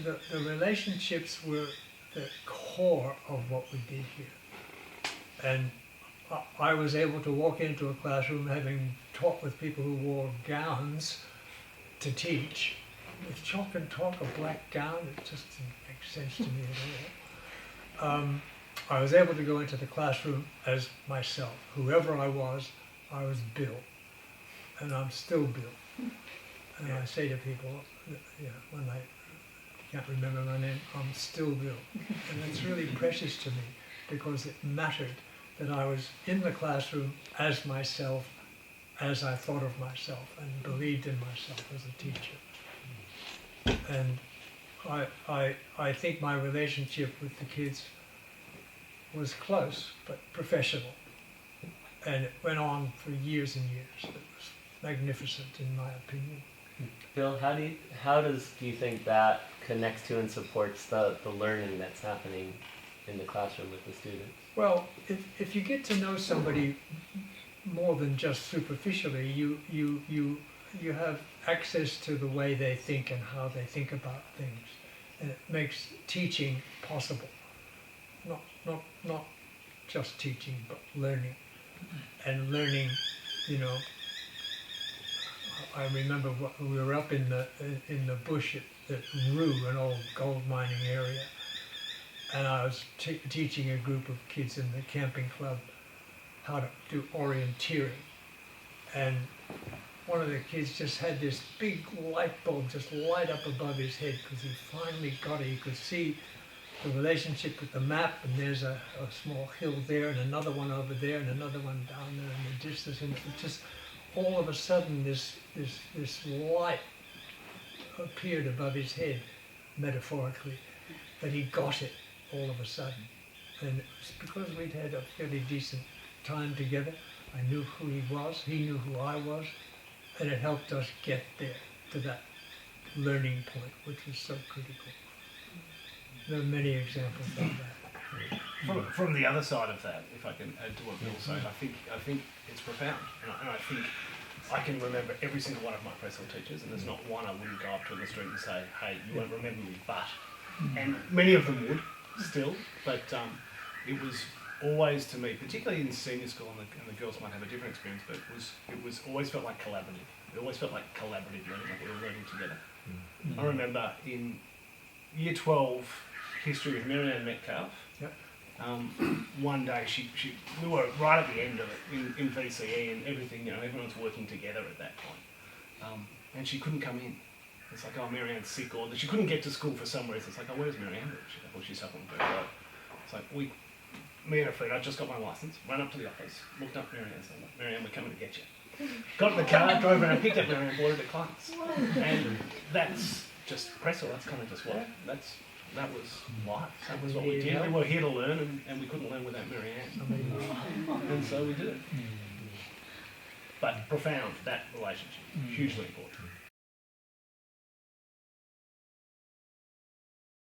the relationships were the core of what we did here. And I was able to walk into a classroom having taught with people who wore gowns to teach. With chalk and talk, a black gown, it just didn't make sense to me at all. I was able to go into the classroom as myself. Whoever I was Bill. And I'm still Bill. And I say to people, when I can't remember my name, I'm still Bill. And it's really precious to me because it mattered that I was in the classroom as myself, as I thought of myself and believed in myself as a teacher. And I think my relationship with the kids was close but professional. And it went on for years and years. It was magnificent in my opinion. Bill, how do you think that connects to and supports the learning that's happening in the classroom with the students? Well, if you get to know somebody more than just superficially, you have access to the way they think and how they think about things, and it makes teaching possible. Not just teaching, but learning. And learning, I remember we were up in the bush at Rue, an old gold mining area, and I was teaching a group of kids in the camping club how to do orienteering. And one of the kids just had this big light bulb just light up above his head because he finally got it. He could see the relationship with the map, and there's a small hill there and another one over there and another one down there in the distance, and it just all of a sudden this light appeared above his head, metaphorically, that he got it all of a sudden. And it was because we'd had a fairly decent time together. I knew who he was, he knew who I was, and it helped us get there to that learning point, which was so critical. There are many examples of that. From the other side of that, if I can add to what Bill said, I think it's profound, and I think I can remember every single one of my Preshil teachers, and there's not one I wouldn't go up to in the street and say, "Hey, you won't remember me," but, and many of them would still, but it was always to me, particularly in senior school, and the girls might have a different experience, but it was always felt like collaborative. It always felt like collaborative learning, like we were learning together. I remember in Year 12 history of Mary Ann Metcalf. Yep. One day we were right at the end of it in VCE and everything. Everyone's working together at that point, and she couldn't come in. It's like, oh, Mary Ann's sick, or she couldn't get to school for some reason. It's like, oh, where's Mary Ann? She's like, well, she's up on Bird Road. It's like me and a friend, I just got my license, ran up to the office, looked up Mary Ann's number. Mary Ann, we're coming to get you. Got in the car, drove around, picked up Mary Ann, brought her to class, and that's just Preshil. That's kind of just what that was life. That was what we did. We were here to learn, and we couldn't learn without Mary Ann. And so we did it. But profound, that relationship, hugely important.